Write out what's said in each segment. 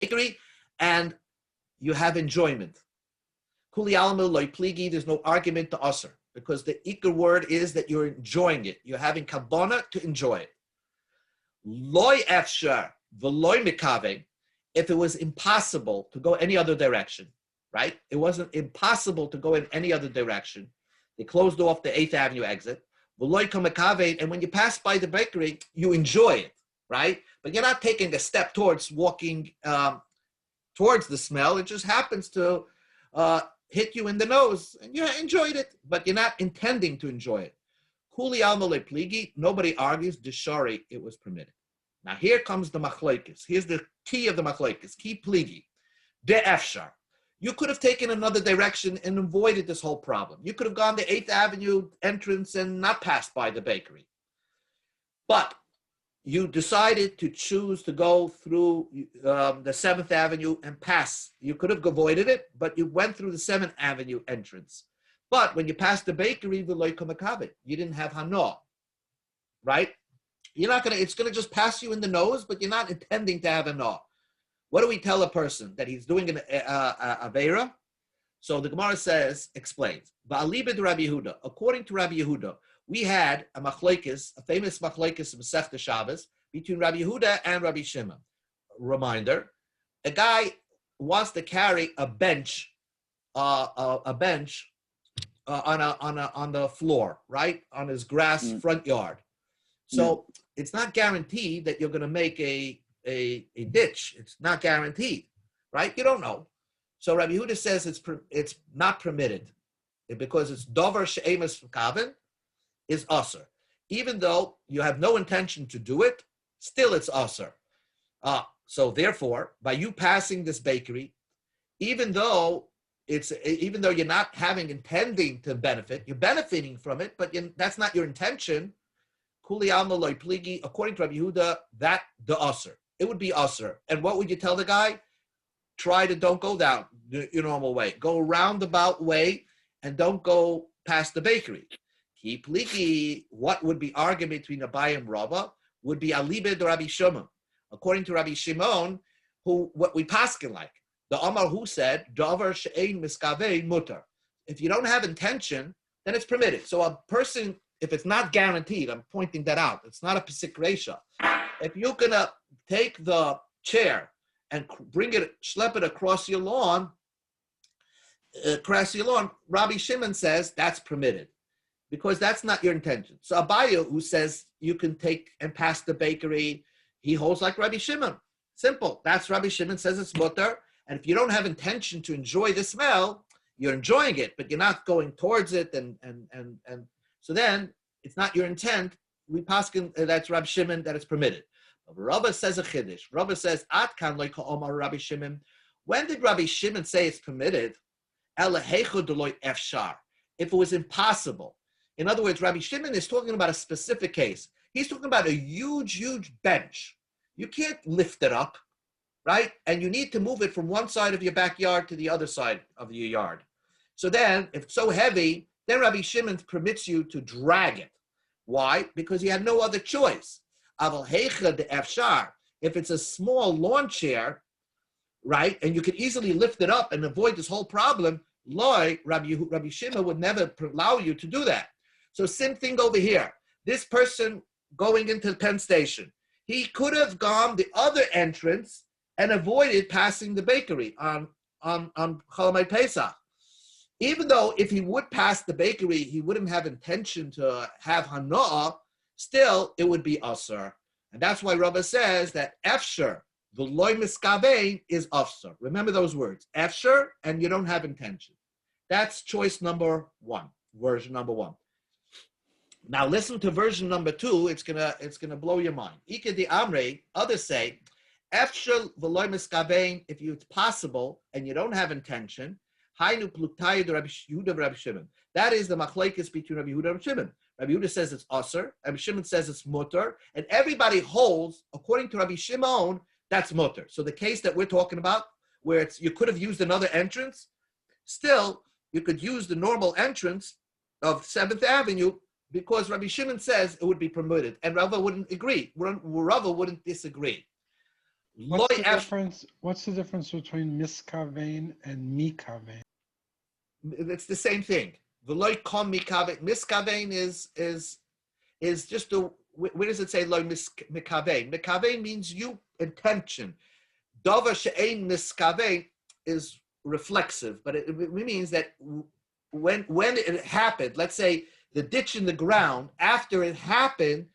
bakery and you have enjoyment. Kuli alma loy pligi, there's no argument to usher, because the ikar word is that you're enjoying it. You're having kabana to enjoy it. Loy efshar v'loy mikave, if it was impossible to go any other direction, right? It wasn't impossible to go in any other direction. They closed off the 8th Avenue exit. V'loy kamikave, and when you pass by the bakery, you enjoy it, right? But you're not taking a step towards walking towards the smell. It just happens to hit you in the nose, and you enjoyed it, but you're not intending to enjoy it. Kuli alma le pligi, nobody argues, deshari, it was permitted. Now here comes the machlokes. Here's the key of the machlokes, key pligi. De efshar. You could have taken another direction and avoided this whole problem. You could have gone the 8th Avenue entrance and not passed by the bakery. But you decided to choose to go through the 7th Avenue and pass. You could have avoided it, but you went through the 7th Avenue entrance. But when you passed the bakery, you didn't have hana, right? You're not gonna. It's gonna just pass you in the nose, but you're not intending to have hana. What do we tell a person that he's doing an avera? So the Gemara explains. Ba'alibed Rabbi Yehuda. According to Rabbi Yehuda, we had a machlokes, a famous machlokes of Masechta Shabbos between Rabbi Yehuda and Rabbi Shimon. Reminder: a guy wants to carry a bench on the floor, right, on his grass front yard. So it's not guaranteed that you're going to make a ditch. It's not guaranteed, right? You don't know. So Rabbi Yehuda says it's not permitted because it's dover she'emes kaven is usher. Even though you have no intention to do it, still it's usher. So therefore, by you passing this bakery, even though you're not intending to benefit, you're benefiting from it, but that's not your intention. Kuli alma loy pligi, according to Rabbi Yehuda, that the usher. It would be usher. And what would you tell the guy? Don't go down your normal way. Go roundabout way and don't go past the bakery. Ki pligi, what would be argument between Abai and Rava would be alibed Rabbi Shimon. According to Rabbi Shimon, what we paskin like. The Amar who said, Davar she'ein miskavei mutar. If you don't have intention, then it's permitted. So a person, if it's not guaranteed, I'm pointing that out. It's not a pesik reisha. If you're going to take the chair and schlep it across your lawn, Rabbi Shimon says that's permitted because that's not your intention. So Abaye, who says you can take and pass the bakery, he holds like Rabbi Shimon. Simple. That's Rabbi Shimon says it's mutar. And if you don't have intention to enjoy the smell, you're enjoying it, but you're not going towards it, and so then it's not your intent. We paskin that's Rabbi Shimon that it's permitted. But Rava says a chiddush. Rava says at kan loy ka'omar Rabbi Shimon. When did Rabbi Shimon say it's permitted? Elahechu deloy efshar. If it was impossible. In other words, Rabbi Shimon is talking about a specific case. He's talking about a huge bench. You can't lift it up, right? And you need to move it from one side of your backyard to the other side of your yard. So then, if it's so heavy, then Rabbi Shimon permits you to drag it. Why? Because you had no other choice. Aval heicha de efshar. If it's a small lawn chair, right, and you could easily lift it up and avoid this whole problem, Rabbi Shimon would never allow you to do that. So same thing over here. This person going into Penn Station, he could have gone the other entrance and avoided passing the bakery on Chol Pesach. Even though if he would pass the bakery, he wouldn't have intention to have hana'ah, still it would be asur. And that's why Rava says that efshar, the loy miskavein, is asur. Remember those words, efshar, and you don't have intention. That's choice number one, version number one. Now listen to version number two. It's gonna blow your mind. Ika di amrei, others say, efshar v'loy miskavein, if it's possible and you don't have intention. Hainu pluktayu de Rabbi Yehuda Rabbi Shimon. That is the machlekes between Rabbi Yehuda and Rabbi Shimon. Rabbi Yehuda says it's asur, Rabbi Shimon says it's mutar, and everybody holds, according to Rabbi Shimon, that's mutar. So the case that we're talking about, where you could have used another entrance, still you could use the normal entrance of 7th Avenue because Rabbi Shimon says it would be permitted, and Rava wouldn't agree. Rava wouldn't disagree. What's the difference? What's the difference between miskavein and mikavein? It's the same thing. V'loy kom mikavein. Miskavein is just a. Where does it say loy mikavein? Mikavein means you intention. Davar she'ein miskavein is reflexive, but it means that when it happened, let's say the ditch in the ground, after it happened,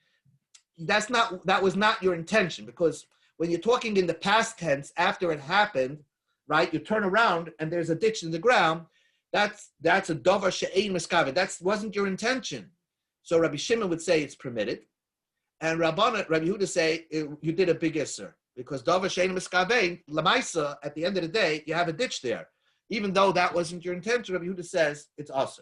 that was not your intention, because when you're talking in the past tense, after it happened, right, you turn around and there's a ditch in the ground, that's a davar she'ein miskavein. That wasn't your intention. So Rabbi Shimon would say it's permitted, and Rabbi Yehuda say you did a big isser, because davar she'ein miskavein lamaisa, at the end of the day, you have a ditch there. Even though that wasn't your intention, Rabbi Yehuda says it's asur.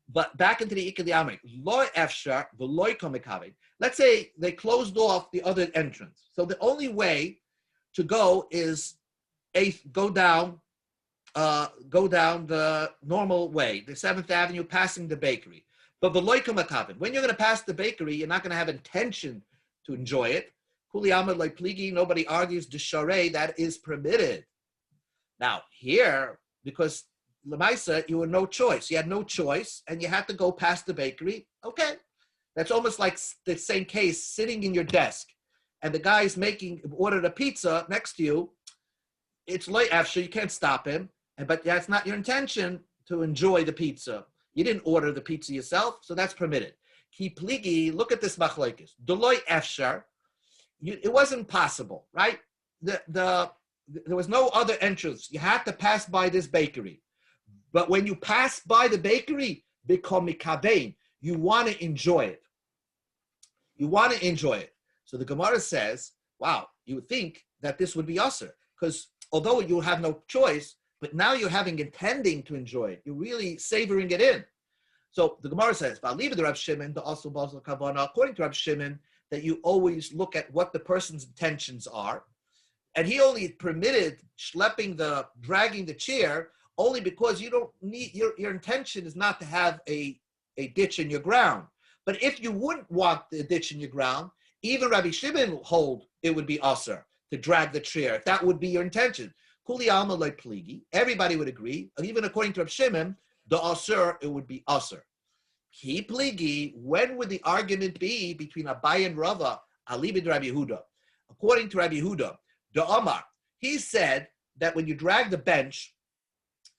But back into the Ikad Yamik, loy efshar v'loy komikavin. Let's say they closed off the other entrance. So the only way to go is go down the normal way, the 7th Avenue, passing the bakery. But v'loy komikavin, when you're going to pass the bakery, you're not going to have intention to enjoy it. Kuli amad loy pligi, nobody argues d'sharei, that is permitted. Now here, because Lamaisa, you had no choice. You had no choice, and you had to go past the bakery. Okay. That's almost like the same case, sitting in your desk, and the guy's ordered a pizza next to you. It's late after, you can't stop him, but that's not your intention to enjoy the pizza. You didn't order the pizza yourself, so that's permitted. Ki pligi, look at this machlokes. Deloy efshar, it wasn't possible, right? There was no other entrance. You had to pass by this bakery. But when you pass by the bakery, become mikavein, you want to enjoy it. You want to enjoy it. So the Gemara says, wow, you would think that this would be usher, because although you have no choice, but now you're intending to enjoy it. You're really savoring it in. So the Gemara says, according to Rav Shimon, that you always look at what the person's intentions are. And he only permitted dragging the chair only because you don't need, your intention is not to have a ditch in your ground. But if you wouldn't want the ditch in your ground, even Rabbi Shimon hold it would be usher to drag the chair, if that would be your intention. Kuli alma loy pligi, everybody would agree, even according to Rabbi Shimon, the usher, it would be usher. Ki pligi, when would the argument be between Abai and Rava, alibid Rabbi Yehuda? According to Rabbi Yehuda, the Omar, he said that when you drag the bench,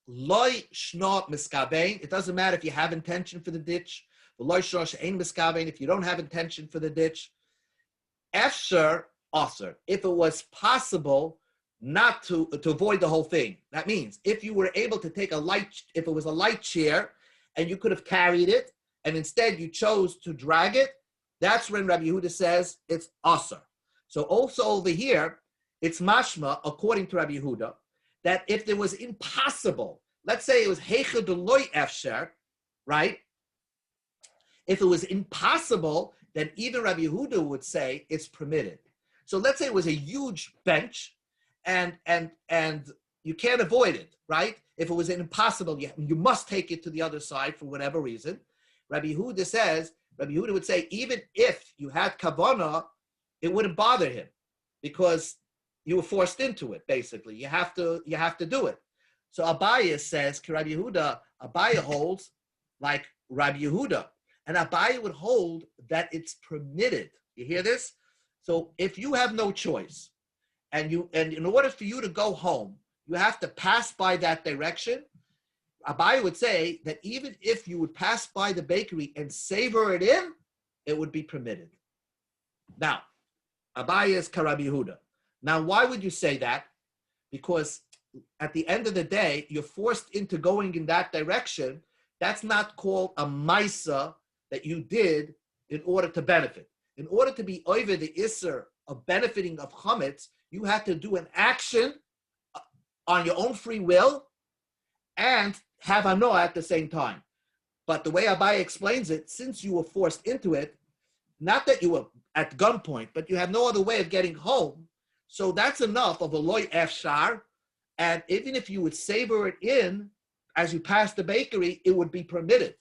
loy shno miskavein, it doesn't matter if you have intention for the ditch, loy shno she'ein miskavein, if you don't have intention for the ditch, efshar usher, if it was possible not to avoid the whole thing. That means if you were able to take if it was a light chair and you could have carried it, and instead you chose to drag it, that's when Rabbi Yehuda says it's usher. So also over here, it's mashma, according to Rabbi Yehuda, that if it was impossible, let's say it was heicha deloy efsher, right? If it was impossible, then even Rabbi Yehuda would say it's permitted. So let's say it was a huge bench, and you can't avoid it, right? If it was impossible, you must take it to the other side for whatever reason. Rabbi Yehuda would say, even if you had kavanah, it wouldn't bother him, because you were forced into it. Basically, you have to do it. So Abaye says, Rabbi Yehuda, Abaye holds like Rabbi Yehuda, and Abaye would hold that it's permitted. You hear this? So if you have no choice, and in order for you to go home, you have to pass by that direction, Abaye would say that even if you would pass by the bakery and savor it in, it would be permitted. Now, Abaye is Rabbi Yehuda. Now, why would you say that? Because at the end of the day, you're forced into going in that direction. That's not called a maisa that you did in order to benefit. In order to be over the isser of benefiting of chametz, you have to do an action on your own free will and have anoah at the same time. But the way Abaye explains it, since you were forced into it, not that you were at gunpoint, but you have no other way of getting home, so that's enough of a loy efshar, and even if you would savor it in as you pass the bakery, it would be permitted.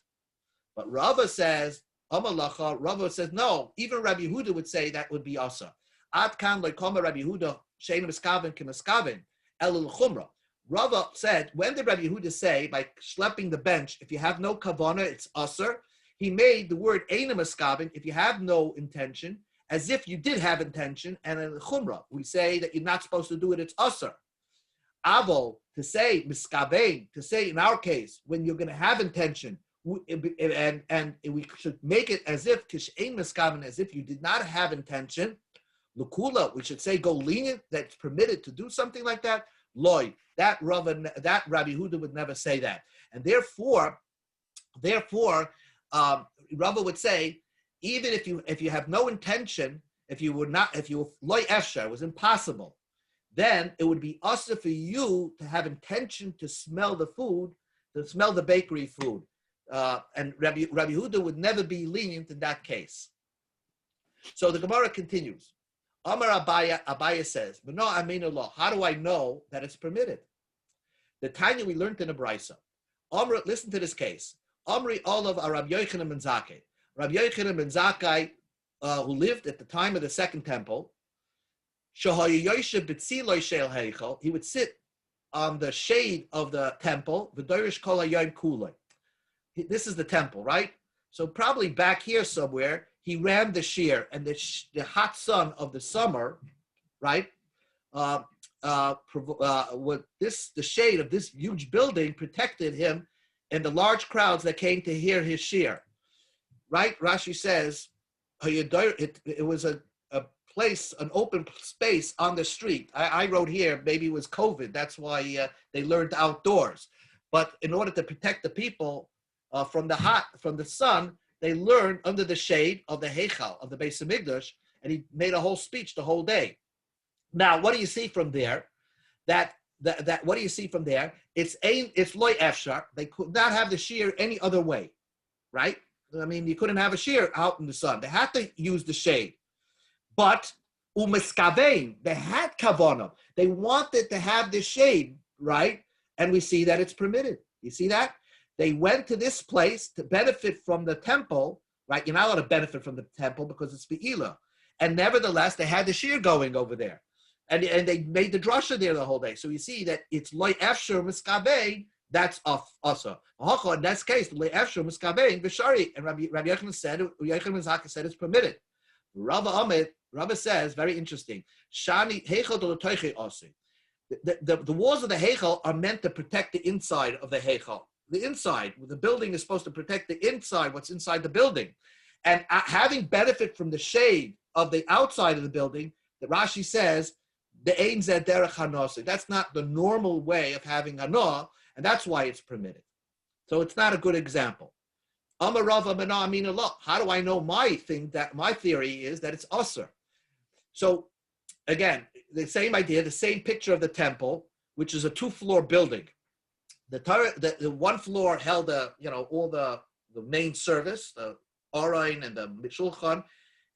But Rava says, no, even Rabbi Yehuda would say that would be asa. Ad kan loikoma Rabbi Yehuda shein miskaven kemiskaven elul chumra. Rava said, when did Rabbi Yehuda say by schlepping the bench, if you have no kavana, it's usher? He made the word eina miskaven, if you have no intention, as if you did have intention, and in chumra, we say that you're not supposed to do it, it's usher. Avo, to say miskaven, to say in our case, when you're going to have intention, and we should make it as if kishein miskaven, as if you did not have intention. Lukula, we should say go lenient, that's permitted to do something like that. Loy, that Rabbi Yehuda would never say that, and therefore, Rava would say, even if you have no intention, if you loy efshar, was impossible, then it would be usher for you to have intention to smell the food, to smell the bakery food. And Rabbi Yehuda would never be lenient in that case. So the Gemara continues. Amar Abaya says, "No, I mean Allah. How do I know that it's permitted?" The Tanya we learned in a brisa. Amr, listen to this case. Amri Olav Rabbi Yochanan ben Zakkai. Rabbi Yochanan ben Zakkai, who lived at the time of the Second Temple, he would sit on the shade of the temple. This is the temple, right? So probably back here somewhere, he ran the shear, and the hot sun of the summer, right? The shade of this huge building protected him and the large crowds that came to hear his shear, right? Rashi says it was a place, an open space on the street. I wrote here, maybe it was COVID. That's why they learned outdoors. But in order to protect the people from the sun, they learned under the shade of the Heichal, of the Beis Hamikdash, and he made a whole speech the whole day. Now, what do you see from there? What do you see from there? It's loy efshar. They could not have the shear any other way, right? I mean, you couldn't have a shear out in the sun. They had to use the shade. But umeskavein, they had kavanah. They wanted to have the shade, right? And we see that it's permitted. You see that? They went to this place to benefit from the temple, right? You're not allowed to benefit from the temple because it's Be'ila. And nevertheless, they had the shear going over there. And they made the drasha there the whole day. So you see that it's loy efshar miskavein, that's also. In this case, loy efshar miskavein v'shari. And Rabbi Yochanan said it's permitted. Rava says, very interesting, Shani heichal d'lotoiche osi. The walls of the heichal are meant to protect the inside of the heichal. The inside, the building is supposed to protect the inside, what's inside the building. And having benefit from the shade of the outside of the building, the Rashi says, the ein zeh derech hanosi. That's not the normal way of having hanoah, and that's why it's permitted. So it's not a good example. Amar Rava Mena Amin Allah. How do I know my theory is that it's usher? So again, the same idea, the same picture of the temple, which is a 2-floor building. The one floor held all the main service, the Orain and the Shulchan,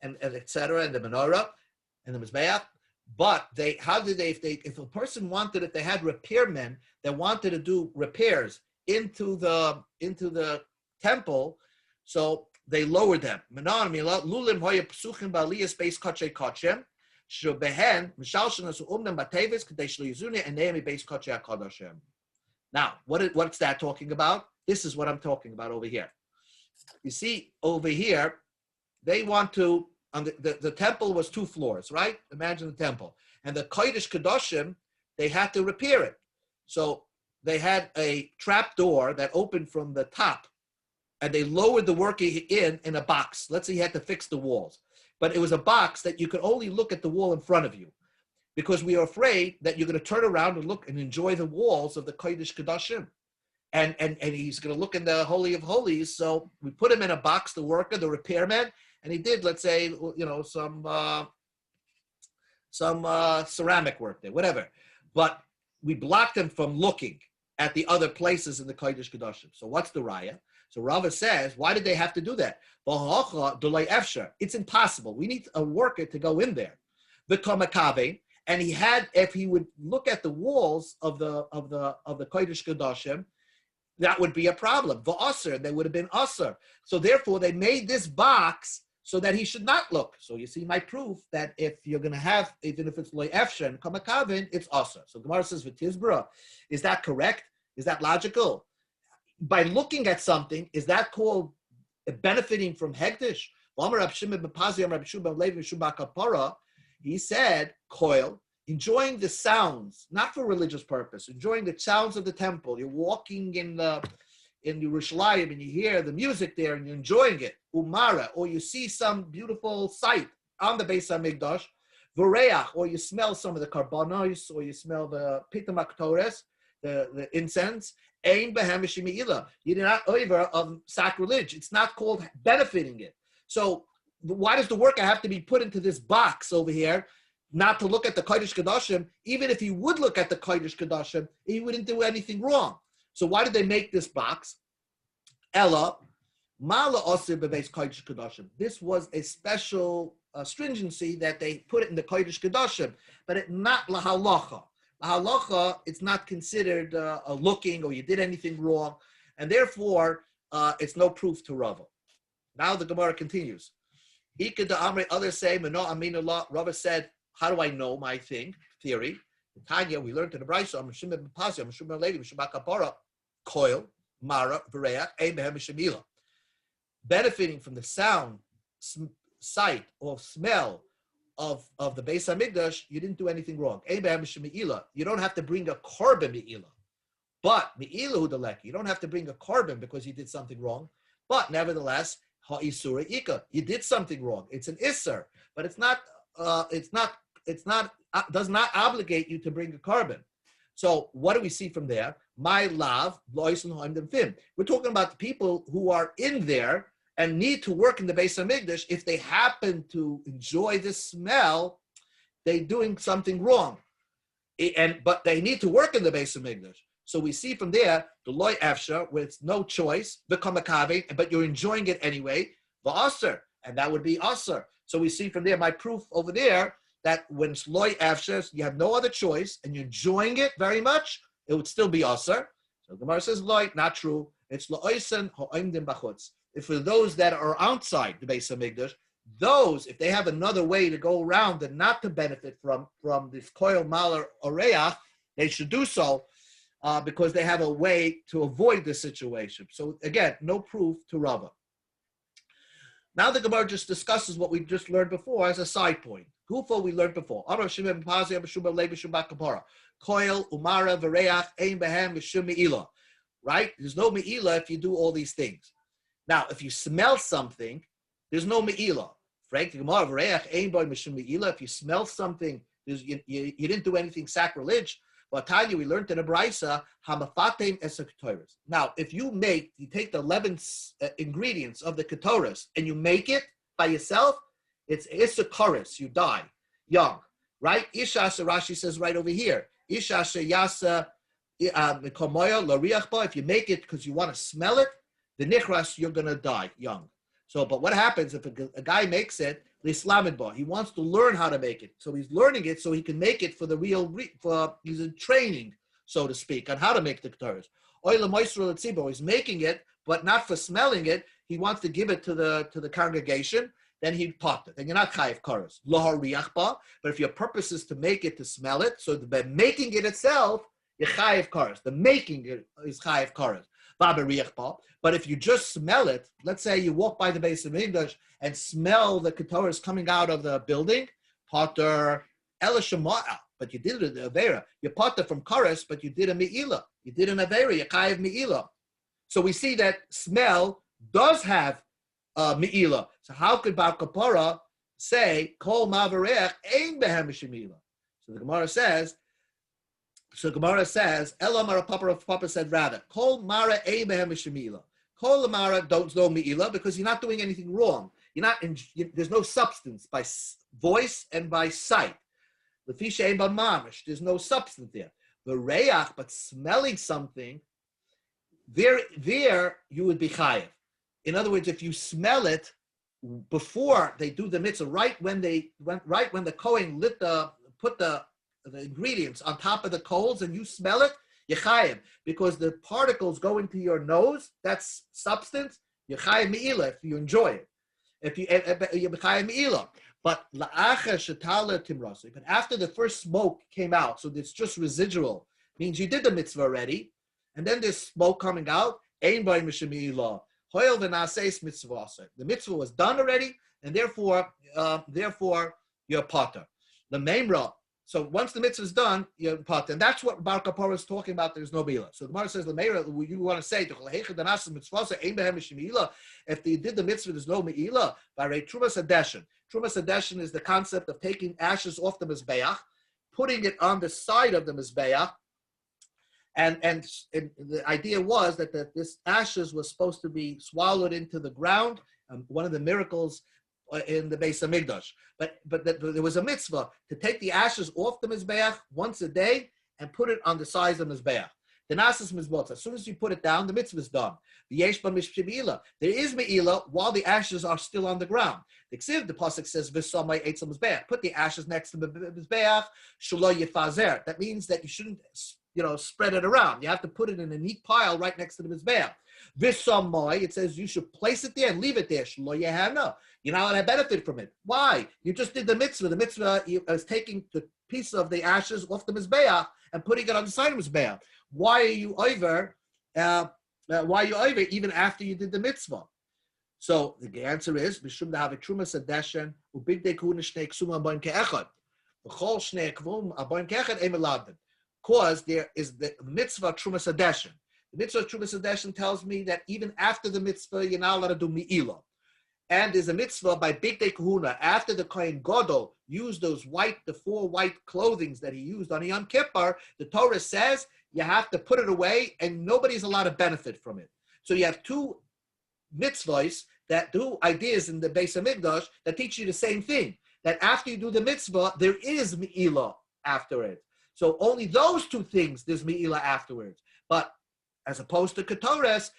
and etc., and the menorah and the mizbeach. But if a person wanted it, they had repairmen that wanted to do repairs into the temple, so they lowered them. Now, what's that talking about? This is what I'm talking about over here. You see, over here, they want to, the temple was 2 floors, right? Imagine the temple. And the Kodesh Kedoshim, they had to repair it. So they had a trap door that opened from the top, and they lowered the worker in a box. Let's say you had to fix the walls. But it was a box that you could only look at the wall in front of you, because we are afraid that you're going to turn around and look and enjoy the walls of the Kodesh Kedoshim. And he's going to look in the Holy of Holies. So we put him in a box, the worker, the repairman, and he did, let's say, some ceramic work there, whatever. But we blocked him from looking at the other places in the Kodesh Kedoshim. So what's the raya? So Rava says, why did they have to do that? It's impossible. We need a worker to go in there. And if he would look at the walls of the Kodesh Kedoshim, that would be a problem. V'asr, they would have been asr. So therefore, they made this box so that he should not look. So you see my proof that if you're going to have, even if it's loy efsha and kamakavin, it's asa. So Gemara says v'tizbra, is that correct? Is that logical? By looking at something, is that called benefiting from hektish? He said, koil, enjoying the sounds, not for religious purpose, enjoying the sounds of the temple. You're walking in Yerushalayim and you hear the music there and you're enjoying it. Umara, or you see some beautiful sight on the Beis HaMikdash. V'reach, or you smell some of the karbanos, or you smell the pitam aktores, the incense. Ein behem shemi'ila. You're not over of sacrilege. It's not called benefiting it. So why does the worker have to be put into this box over here, not to look at the Kodesh Kedoshim? Even if he would look at the Kodesh Kedoshim, he wouldn't do anything wrong. So why did they make this box? Ella, mala osir bebeis Kodesh Kedoshim. This was a special stringency that they put it in the Kodesh Kedoshim, but it not lahalacha. Lahalacha, it's not considered a looking or you did anything wrong, and therefore it's no proof to Rava. Now the Gemara continues. Others say, Rava said, how do I know my thing? Theory. In Tanya, we learned in the Brayso, Koil, Mara, Vereach, Ebehem, Shemila. Benefiting from the sound, sight, or smell of the Beis HaMikdash, you didn't do anything wrong. Ebehem, Shemila. You don't have to bring a korban me'ila. But me'ila hudalek, you don't have to bring a korban because you did something wrong. But nevertheless, ha'isura ika, you did something wrong. It's an isser, but it's not does not obligate you to bring a korban. So what do we see from there? My love, we're talking about the people who are in there and need to work in the Beis HaMikdash. If they happen to enjoy the smell, they're doing something wrong. But they need to work in the Beis HaMikdash. So we see from there, the loy efsha, with no choice, the kamakabe, but you're enjoying it anyway, the aser, and that would be aser. So we see from there, my proof over there, that when it's loy efsha, you have no other choice, and you're enjoying it very much, it would still be aser. So Gemara says loy, not true. It's lo'oisen ha'oimdim b'chutz. If for those that are outside the Beis HaMikdash, those, if they have another way to go around and not to benefit from this koil maler oreach, they should do so. Because they have a way to avoid this situation. So again, no proof to Rava. Now the Gemara just discusses what we just learned before as a side point. Gufo we learned before. Koil, umara, vereach, ein behem, v'shum me'ila. Right? There's no me'ila if you do all these things. Now, if you smell something, there's no me'ila. Frank, the Gemara, vereach, ein boy, v'shum me'ila. If you smell something, you didn't do anything sacrilege. Well, Tanya, we learned in a brayso, hamafatem esek ketoros. Now, if you take the 11 ingredients of the ketoros and you make it by yourself, it's isakaris, you die young, right? Isha, Rashi says right over here. Isha sheyasa mikomoya lariachba. If you make it because you want to smell it, the nichras, you're going to die young. So, but what happens if a guy makes it? He wants to learn how to make it. So he's learning it so he can make it for the real, he's in training, so to speak, on how to make the ketoros. He's making it, but not for smelling it. He wants to give it to the congregation. Then he popped it. Then you're not chayiv kares. But if your purpose is to make it, to smell it, so by making it itself, you're chayiv kares. The making it is chayiv kares. But if you just smell it, let's say you walk by the Beis HaMikdash and smell the ketoros coming out of the building, potter elishama'a, but you did it in avera. You potter from kares, but you did a me'ila. You did an avera, you chayiv me'ila. So we see that smell does have me'ila. So how could Bar Kapara say kol ma'avarech ein behem shemila? So the Gemara says. Elam Papa said rather, Kol Mara Ebehem Shemila. Kol Mara don't know Me'ila because you're not doing anything wrong. There's no substance by voice and by sight. Lefisha Ein Mamish, there's no substance there. The Reach, but smelling something, there you would be chayiv. In other words, if you smell it before they do the mitzvah, right when the Kohen put the ingredients on top of the coals and you smell it, you're chayiv, because the particles go into your nose, that's substance, you're chayiv me'ila if you enjoy it. If you're b'chayim me'ilah. But la'acher shetala timrasi. But after the first smoke came out, so it's just residual, means you did the mitzvah already, and then there's smoke coming out. Ein b'ay mishum me'ilah. Hoil v'naseis mitzvah. The mitzvah was done already, and therefore you're potter. The memra. So once the mitzvah is done, you're potter, and that's what Bar Kapara is talking about. There's no meila. So the Gemara says the memra. You want to say if they did the mitzvah, there's no meila. By trumas adeshin. Trumas adeshin is the concept of taking ashes off the mizbeach, putting it on the side of the mizbeach, and the idea was that this ashes was supposed to be swallowed into the ground. One of the miracles in the Beis Hamikdash, but there was a mitzvah to take the ashes off the mizbeach once a day and put it on the sides of the mizbeach. The nasas mizbot. As soon as you put it down, the mitzvah is done. The yeshba mishpila. There is meila while the ashes are still on the ground. The pasuk says v'samay eitzam mizbeach. Put the ashes next to the mizbeach. Shelo yifazer. That means that you shouldn't, spread it around. You have to put it in a neat pile right next to the mizbeach. V'samay. It says you should place it there and leave it there. Shelo yehana. You're not going to benefit from it. Why? You just did the mitzvah. The mitzvah is taking the piece of the ashes off the mizbeach and putting it on the side of the mizbeach. Why are you over? Even after you did the mitzvah? So the answer is b'shum dahav trumas adeshen ubigdei kuhuna shnei ksuma abayim ke'echad v'chol shnei kvum abayim ke'echad emeladin. Because there is the mitzvah trumas adeshen. The mitzvah trumas adeshen tells me that even after the mitzvah you're not allowed to do me'ilah. And there's a mitzvah by Bigdei Kahuna after the Kohen Gadol used the 4 white clothings that he used on Yom Kippur. The Torah says you have to put it away, and nobody's allowed to benefit from it. So you have 2 mitzvahs that do ideas in the Beis Hamikdash that teach you the same thing. That after you do the mitzvah, there is me'ilah after it. So only those 2 things there's me'ilah afterwards. But as opposed to Ketoras,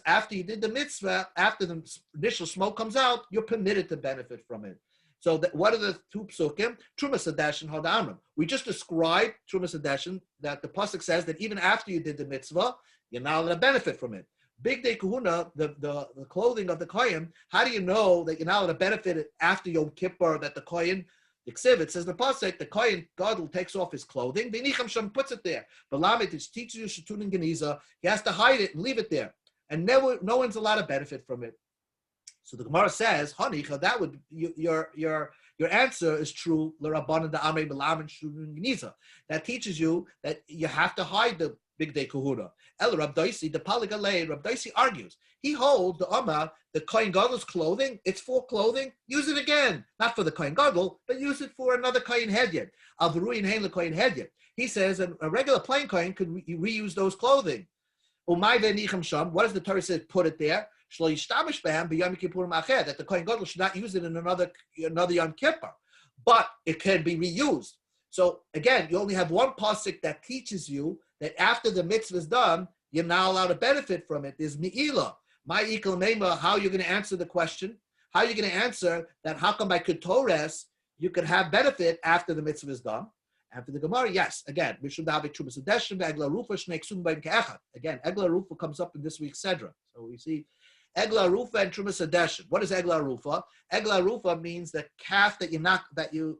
after you did the mitzvah, after the initial smoke comes out, you're permitted to benefit from it. So what are the 2 psukim? Trumas Hadashin Hadamrim. We just described Trumas Hadashin, that the pasuk says that even after you did the mitzvah, you're not allowed to benefit from it. Bigdei Kahuna, the clothing of the Kohen, how do you know that you're not allowed to benefit after Yom Kippur, that the Kohen, the Ksiv, says in the pasuk, the Kohen Gadol takes off his clothing, V'nicham Shem puts it there. Balamet, it teaches you Shetun and Geniza, he has to hide it and leave it there. And no one's allowed to benefit from it. So the Gemara says, Hanicha, that would your answer is true. That teaches you that you have to hide the Bigdei Kahuna. El Rab Daisi, the Paligalei, Rab Daisi argues. He holds the the Kohen Gadol's clothing, it's for clothing, use it again. Not for the Kohen Gadol, but use it for another Kohen Hedyot. Avruin Hein le Kohen Hedyot. He says a regular plain Kohen could reuse those clothing. What does the Torah say? Put it there. That the Kohen Gadol should not use it in another Yom Kippur, but it can be reused. So again, you only have one pasuk that teaches you that after the mitzvah is done, you're now allowed to benefit from it. There's me'ilah. My ikal meima. How are you going to answer the question? How are you going to answer that? How come by ketores you could have benefit after the mitzvah is done? After the Gemara, yes. Again, again, Egla Rufa comes up in this week's Sedra. So we see Egla Rufa and Trumas Hadeshin. What is Egla Rufa? Egla Rufa means the calf that you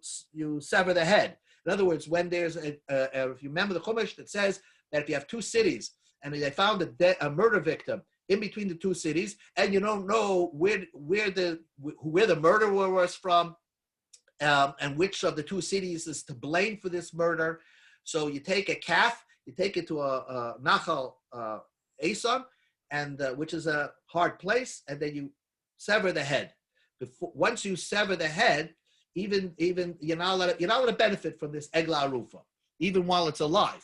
sever the head. In other words, when there's if you remember the Chumash that says that if you have 2 cities and they found a murder victim in between the 2 cities, and you don't know where the murderer was from, and which of the 2 cities is to blame for this murder. So you take a calf, you take it to a Nachal Eson, and which is a hard place, and then you sever the head. Once you sever the head, even you're not allowed to benefit from this Egla Rufa, even while it's alive.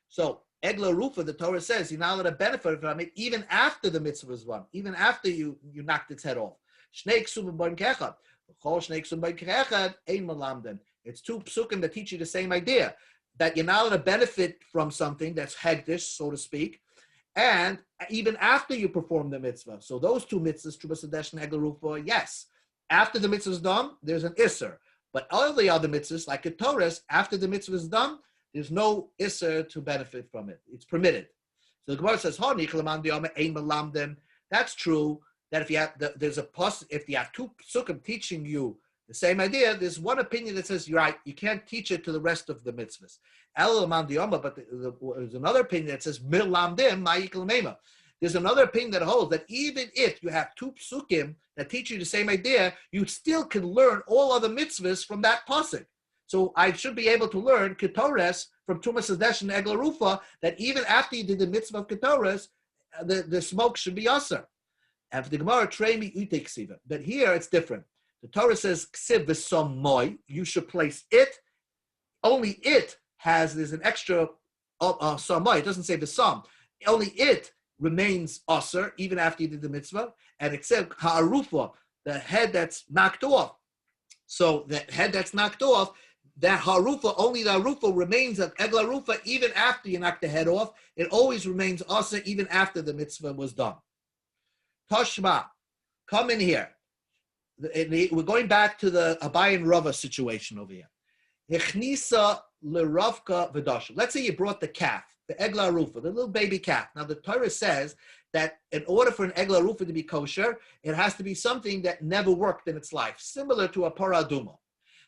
So Egla Rufa, the Torah says, you're not allowed to benefit from it even after the mitzvah is run, even after you knocked its head off. Shnei ksubim b'im kechad. It's 2 psukim that teach you the same idea, that you're not allowed to benefit from something that's hegdish, so to speak, and even after you perform the mitzvah. So those 2 mitzvahs, Trumas Hadeshin and Egla Rufa, yes. After the mitzvah is done, there's an isser. But all the other mitzvahs, like a Torah, after the mitzvah is done, there's no isser to benefit from it. It's permitted. So the Gemara says, that's true that if you have if you have two psukim teaching you the same idea, there's one opinion that says you're right, you can't teach it to the rest of the mitzvahs. But there's another opinion that says there's another opinion that holds that even if you have two psukim that teach you the same idea, you still can learn all other mitzvahs from that pasuk. So I should be able to learn ketores from Tumas Hadesh and Egla Rufa, that even after you did the mitzvah of ketores, the smoke should be aser. And for the Gemara, trei u'te ksiva. But here it's different. The Torah says ksiv v'som moi. You should place it. Only it there's an extra som moi. It doesn't say v'som. Only it remains aser even after you did the mitzvah. And except ha'arufa, the head that's knocked off. So the head that's knocked off, that harufa, only the harufa remains of egla rufa even after you knock the head off. It always remains aser even after the mitzvah was done. Toshma, come in here. We're going back to the Abai and Rava situation over here. Hechnisa leravka v'dasha. Let's say you brought the calf, the egla rufa, the little baby calf. Now the Torah says that in order for an egla rufa to be kosher, it has to be something that never worked in its life, similar to a paraduma.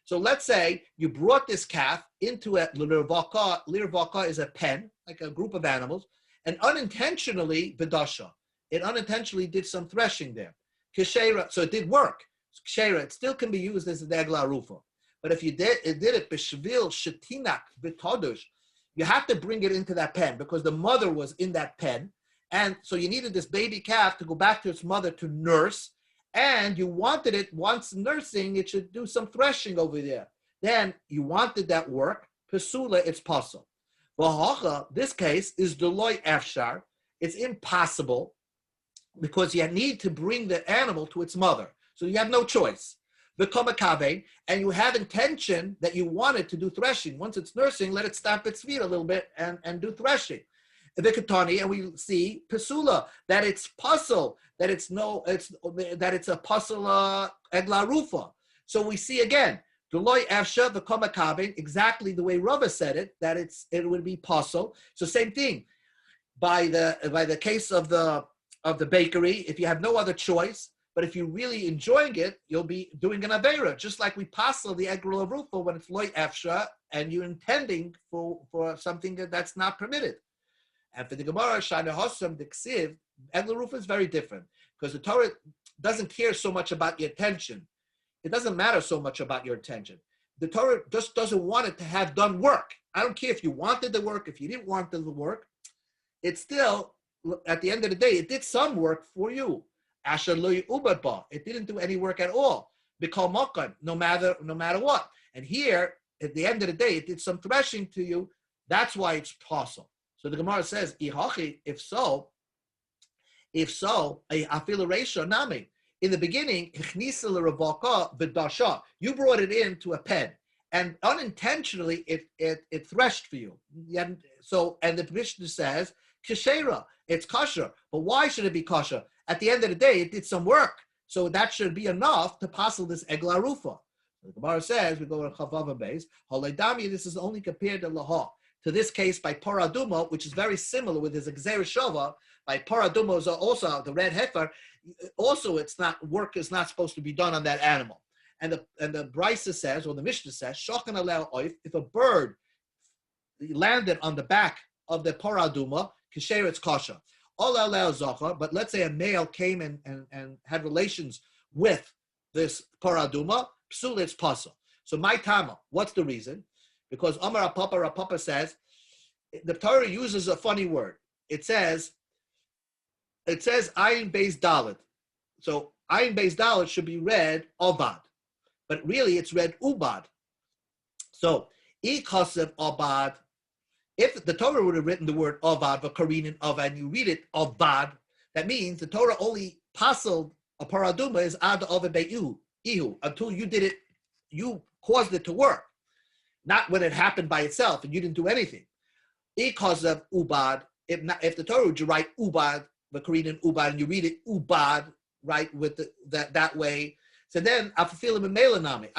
So let's say you brought this calf into a lirvaka. Lirvaka is a pen, like a group of animals, and unintentionally v'dasha. It unintentionally did some threshing there. Kishera, so it did work. Kishera, it still can be used as a egla rufa. But if you did it b'shvil shetinak v'todush, you have to bring it into that pen because the mother was in that pen. And so you needed this baby calf to go back to its mother to nurse. And you wanted it, once nursing, it should do some threshing over there. Then you wanted that work. Pesula, it's possible. V'hacha, this case is deloy efshar. It's impossible because you need to bring the animal to its mother. So you have no choice. Become a kave, and you have intention that you want it to do threshing. Once it's nursing, let it stamp its feet a little bit and do threshing. Vikatani, and we see pesula, that it's puzzle, that it's a puzzle egla rufa. So we see again, deloy efsha v'koma kabin, exactly the way Rava said it, that it would be puzzle. So same thing, by the case of the bakery, if you have no other choice, but if you're really enjoying it, you'll be doing an avera, just like we puzzle the egla rufa when it's loy efsha and you're intending for something that's not permitted. And for the Gemara, Shana Hossam, the Ksiv, Egla Rufa is very different because the Torah doesn't care so much about your intention. It doesn't matter so much about your intention. The Torah just doesn't want it to have done work. I don't care if you wanted the work, if you didn't want the work. It still, at the end of the day, it did some work for you. Asher lo ubadba. It didn't do any work at all. Bikol mokan, no matter what. And here, at the end of the day, it did some threshing to you. That's why it's possible. So the Gemara says, if so, I feel a ratio nami. In the beginning, you brought it into a pen, and unintentionally it threshed for you. And the Mishnah says, kashera, it's kosher. But why should it be kosher? At the end of the day, it did some work. So that should be enough to passel this egla rufa. The Gemara says, we go to Chavav base, Halaydami, this is only compared to Laha. To this case by paraduma, which is very similar with his Gzeir Shava, by paraduma is also the red heifer. Also, work is not supposed to be done on that animal. And the Brisa says, or the Mishnah says, Shochan alel oif, if a bird landed on the back of the paraduma, kisher it's kosher. All alel zachar, but let's say a male came and had relations with this paraduma, psul it's pasal. So my tama, what's the reason? Because Amar Rapapa says, the Torah uses a funny word. It says Ayin Beis Dalet. So Ayin Beis Dalet should be read Obad. But really it's read Ubad. So Ikasev Obad, if the Torah would have written the word Obad, Vakarin and Avad, and you read it Obad, that means the Torah only pasaled a paraduma is Ad Avad Ihu, until you did it, you caused it to work. Not when it happened by itself and you didn't do anything. Because of ubad, if the Torah would you write ubad, the Korean ubad, and you read it ubad, right, with that way. So then I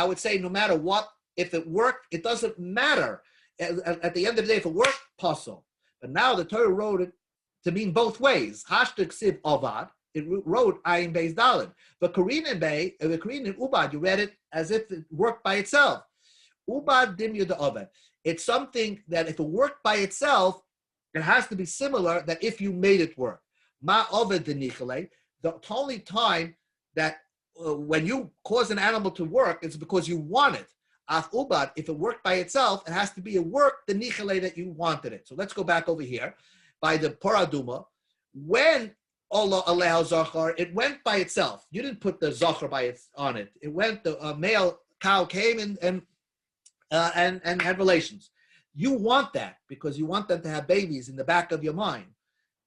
would say no matter what, if it worked, it doesn't matter. At the end of the day, if it worked, possible. But now the Torah wrote it to mean both ways. Hashtag siv avad, it wrote Ayin Beis Daled. But Korean and Ubad, you read it as if it worked by itself. Ubad Dim Yuda. It's something that if it worked by itself, it has to be similar that if you made it work. Ma Oved Denichale. The only time that when you cause an animal to work, it's because you want it. Af Ubad, if it worked by itself, it has to be a work, the Nichale, that you wanted it. So let's go back over here. By the Paraduma, when Allah allows Zachar, it went by itself. You didn't put the Zachar on it. It went, the male cow came and had relations. You want that because you want them to have babies in the back of your mind.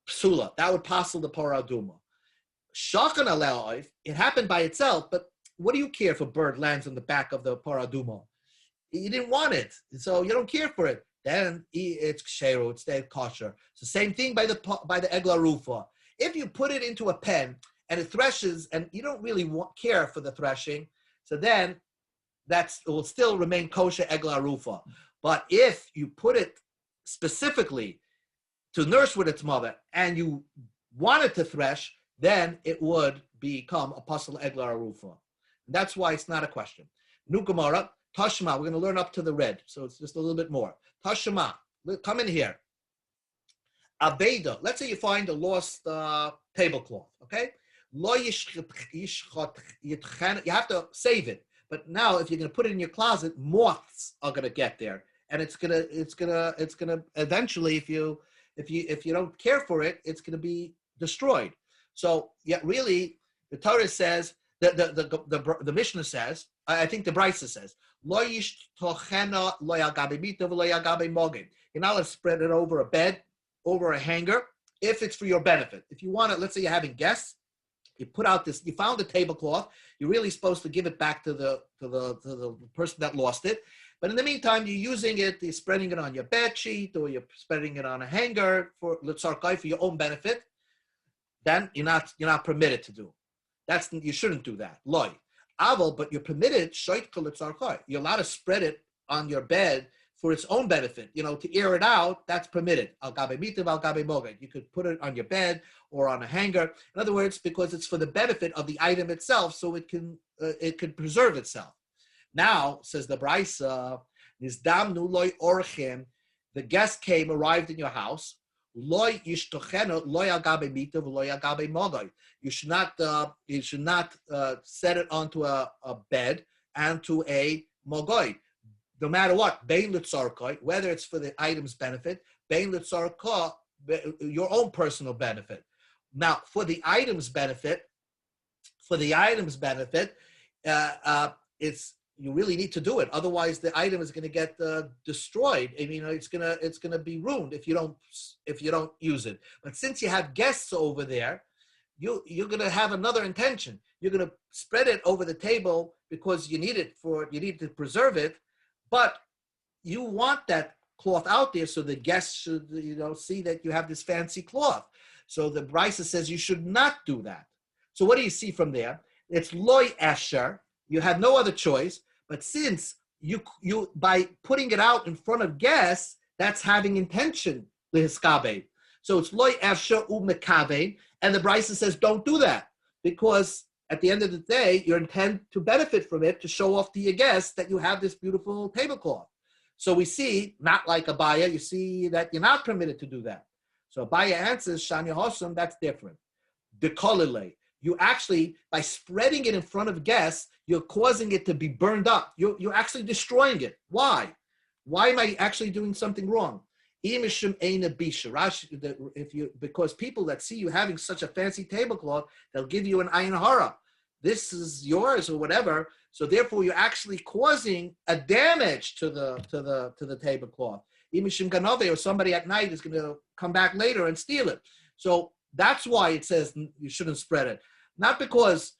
Psula, that would passel the Paraduma. Shachan ala'if, it happened by itself, but what do you care if a bird lands on the back of the Paraduma? You didn't want it, so you don't care for it. Then it's ksheru, it's dead kosher. It's the same thing by the egla rufa. If you put it into a pen and it threshes, and you don't really care for the threshing, so then it will still remain kosher egla rufa. But if you put it specifically to nurse with its mother and you want it to thresh, then it would become a pasal egla rufa. That's why it's not a question. Nu Gemara, Tashma, we're going to learn up to the red, so it's just a little bit more. Tashma, come in here. Abeda, let's say you find a lost tablecloth, okay? You have to save it. But now if you're going to put it in your closet, moths are going to get there. And it's gonna eventually, if you don't care for it, it's going to be destroyed. So yeah, really, the Torah says, the Mishnah says, I think the Brisa says, you're not allowed to spread it over a bed, over a hanger, if it's for your benefit. If you want it, let's say you're having guests, you put out this, you found a tablecloth, you're really supposed to give it back to the person that lost it. But in the meantime, you're using it, you're spreading it on your bed sheet, or you're spreading it on a hanger for your own benefit. Then you're not permitted to do. You shouldn't do that. Loy. Aval, but you're permitted, you're allowed to spread it on your bed for its own benefit, to air it out, that's permitted. You could put it on your bed or on a hanger. In other words, because it's for the benefit of the item itself, so it can preserve itself. Now, says the Brisa, the guest arrived in your house. You should not set it onto a bed and to a mogoy. No matter what, whether it's for the item's benefit, your own personal benefit. Now, for the item's benefit, you really need to do it. Otherwise, the item is going to get destroyed. I mean, it's going to be ruined if you don't use it. But since you have guests over there, you're going to have another intention. You're going to spread it over the table because you need to preserve it. But you want that cloth out there so the guests should, see that you have this fancy cloth. So the Brisa says you should not do that. So what do you see from there? It's loy asher. You have no other choice. But since you by putting it out in front of guests, that's having intention lehiskabe. So it's loy asher umekabe, and the Brisa says don't do that because at the end of the day, you intend to benefit from it to show off to your guests that you have this beautiful tablecloth. So we see, not like Abaya, you see that you're not permitted to do that. So Abaya answers, Shanya Hosam, that's different. Dekolile, you actually, by spreading it in front of guests, you're causing it to be burned up. You're actually destroying it. Why? Why am I actually doing something wrong? Because people that see you having such a fancy tablecloth, they'll give you an ayin hara. This is yours or whatever. So therefore, you're actually causing a damage to the tablecloth. Imishim ganove, or somebody at night is going to come back later and steal it. So that's why it says you shouldn't spread it. Not because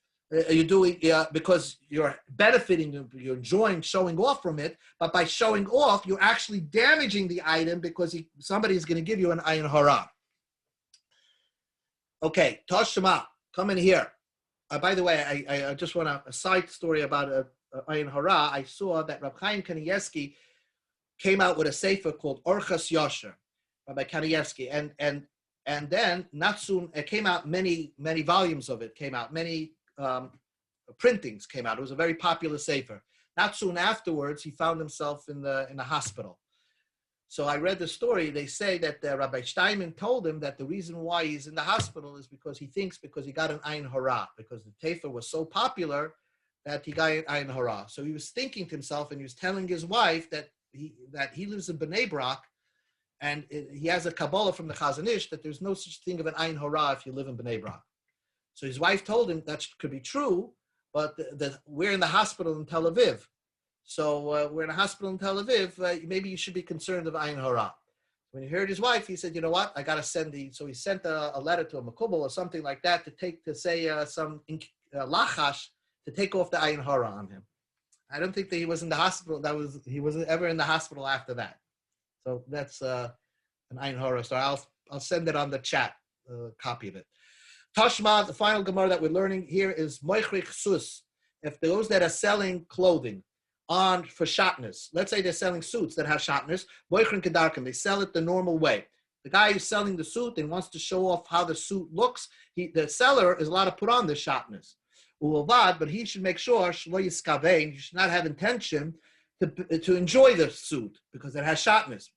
because you're benefiting, you're enjoying showing off from it, but by showing off, you're actually damaging the item because somebody is going to give you an ayin hara. Okay, Toshima, come in here. By the way, I just want a side story about ayin hara. I saw that Rab Chaim Kanievsky came out with a sefer called Orchas Yosher, Rabbi Kanievsky, and And then not soon, it came out, many volumes of it came out, many printings came out. It was a very popular sefer. Not soon afterwards, he found himself in the hospital. So I read the story. They say that Rabbi Steinman told him that the reason why he's in the hospital is because he got an Ayin Hara, because the Tefer was so popular that he got an Ayin Hara. So he was thinking to himself, and he was telling his wife that he lives in Bnei Brak, and he has a Kabbalah from the Chazon Ish that there's no such thing of an Ayin Hara if you live in Bnei Brak. So his wife told him that could be true, but we're in the hospital in Tel Aviv. So we're in a hospital in Tel Aviv. Maybe you should be concerned of Ayin Hara. When he heard his wife, he said, "You know what? I got to send So he sent a letter to a makubal or something like that to say some lachash to take off the Ayin Hara on him. I don't think that he was in the hospital. He wasn't ever in the hospital after that. So that's an Ayin Hara. So I'll send it on the chat, copy of it. Tashma, the final Gemara that we're learning here is Moichrich Sus. If those that are selling clothing for shatnez, let's say they're selling suits that have shatnez, Moichrich Kedarkim, they sell it the normal way. The guy who's selling the suit and wants to show off how the suit looks, the seller is allowed to put on the shatnez. But he should make sure, you should not have intention to enjoy the suit because it has shatnez.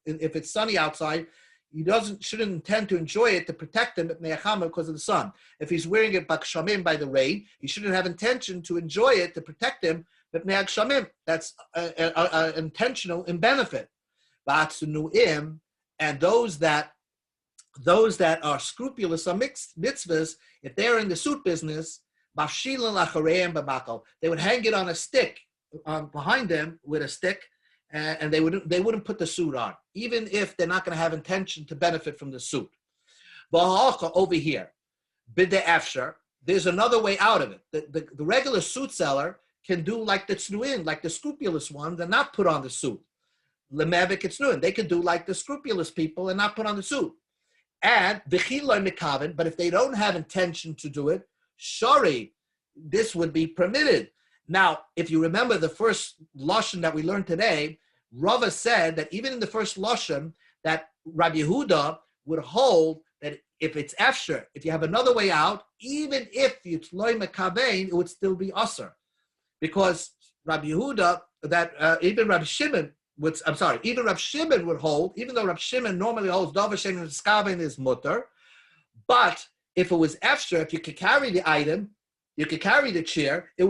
If it's sunny outside, he shouldn't intend to enjoy it to protect him because of the sun. If he's wearing it bakshamim by the rain, he shouldn't have intention to enjoy it to protect him. That's intentional in benefit. And those that are scrupulous on mitzvahs, if they're in the suit business, they would hang it on a stick behind them with a stick, and they wouldn't put the suit on, even if they're not going to have intention to benefit from the suit. Over here, there's another way out of it. The regular suit seller can do like the tznuin, like the scrupulous ones, and not put on the suit. Lemevik tznuin, they could do like the scrupulous people and not put on the suit. And but if they don't have intention to do it, shari, this would be permitted. Now, if you remember the first lashon that we learned today, Rava said that even in the first lashon, that Rabbi Yehuda would hold that if it's efsher, if you have another way out, even if it's loy mekavein, it would still be usher, because Rabbi Yehuda, even Rabbi Shimon would hold, even though Rabbi Shimon normally holds davar shein skavein is mutter, but if it was efsher, if you could carry the item, you could carry the chair, he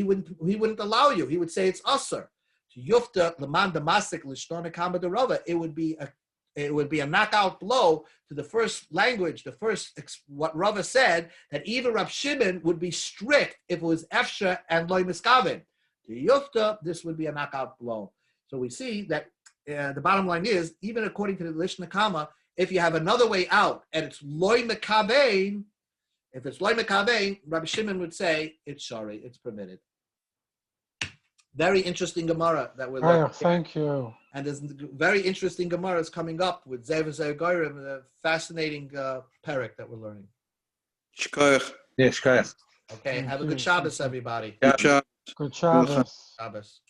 wouldn't allow you. He would say it's usher. Yufta leman damasik lishtona kama derava. It would be a knockout blow to the first language, what Rava said, that even Rab Shimon would be strict if it was efsher and loy miskavin. To Yufta, this would be a knockout blow. So we see that the bottom line is, even according to the Lishna Kama, if you have another way out and it's loy mekavein, if it's loy mekavein, Rabbi Shimon would say it's shari, it's permitted. Very interesting Gemara that we're learning. Thank you. And there's very interesting Gemaras coming up with Zev and Goyrim, a fascinating parak that we're learning. Shkoyach. Yeah, shkoyach. Okay, have a good Shabbos, everybody. Yeah. Good Shabbos. Shabbos.